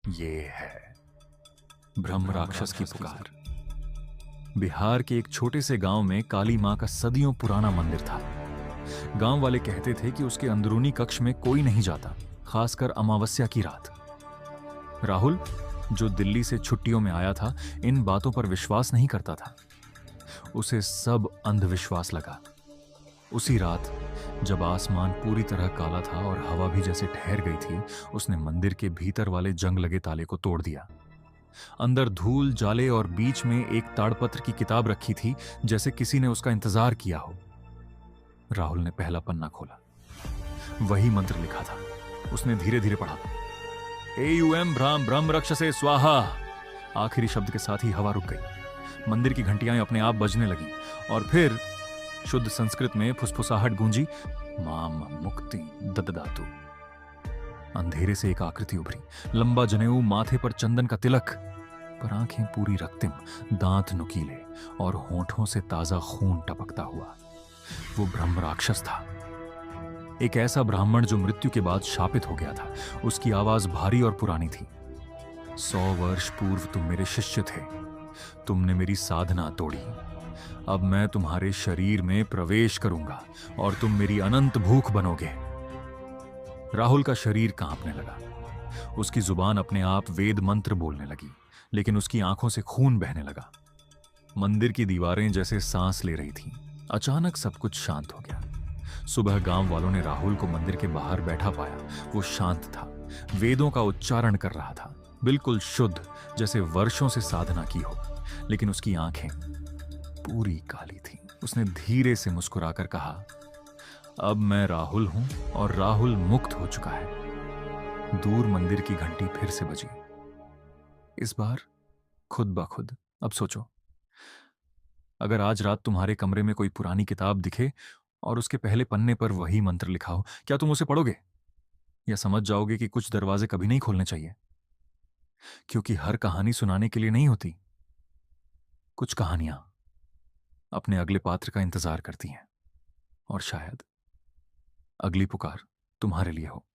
ये है ब्रह्म राक्षस की पुकार। बिहार के एक छोटे से गांव में काली मां का सदियों पुराना मंदिर था। गांव वाले कहते थे कि उसके अंदरूनी कक्ष में कोई नहीं जाता, खासकर अमावस्या की रात। राहुल, जो दिल्ली से छुट्टियों में आया था, इन बातों पर विश्वास नहीं करता था। उसे सब अंधविश्वास लगा। उसी रात जब आसमान पूरी तरह काला था और हवा भी जैसे ठहर गई थी, उसने मंदिर के भीतर वाले जंग लगे ताले को तोड़ दिया। अंदर धूल, जाले और बीच में एक ताड़पत्र की किताब रखी थी, जैसे किसी ने उसका इंतजार किया हो। राहुल ने पहला पन्ना खोला। वही मंत्र लिखा था। उसने धीरे धीरे पढ़ा, एयूएम भ्राम ब्रह्म रक्षसे स्वाहा। आखिरी शब्द के साथ ही हवा रुक गई। मंदिर की घंटियां अपने आप बजने लगीं और फिर शुद्ध संस्कृत में फुसफुसाहट गूंजी, माम मुक्ति दददातु। अंधेरे से एक आकृति उभरी, लंबा जनेऊ, माथे पर चंदन का तिलक, पर आंखें पूरी रक्तिम, दांत नुकीले और होंठों से ताजा खून टपकता हुआ। वो ब्रह्म राक्षस था, एक ऐसा ब्राह्मण जो मृत्यु के बाद शापित हो गया था। उसकी आवाज भारी और पुरानी थी। 100 वर्ष पूर्व तुम मेरे शिष्य थे, तुमने मेरी साधना तोड़ी। अब मैं तुम्हारे शरीर में प्रवेश करूंगा और तुम मेरी अनंत भूख बनोगे। राहुल का शरीर कांपने लगा। उसकी जुबान अपने आप वेद मंत्र बोलने लगी, लेकिन उसकी आंखों से खून बहने लगा। मंदिर की दीवारें जैसे सांस ले रही थीं। अचानक सब कुछ शांत हो गया। सुबह गांव वालों ने राहुल को मंदिर के बाहर बैठा पाया। वो शांत था, वेदों का उच्चारण कर रहा था, बिल्कुल शुद्ध, जैसे वर्षों से साधना की हो। लेकिन उसकी आंखें पूरी काली थीं। उसने धीरे से मुस्कुराकर कहा, अब मैं राहुल हूं और राहुल मुक्त हो चुका है। दूर मंदिर की घंटी फिर से बजी, इस बार खुद ब खुद। अब सोचो, अगर आज रात तुम्हारे कमरे में कोई पुरानी किताब दिखे और उसके पहले पन्ने पर वही मंत्र लिखा हो, क्या तुम उसे पढ़ोगे? या समझ जाओगे कि कुछ दरवाजे कभी नहीं खोलने चाहिए? क्योंकि हर कहानी सुनाने के लिए नहीं होती। कुछ कहानियां अपने अगले पात्र का इंतजार करती हैं, और शायद अगली पुकार तुम्हारे लिए हो।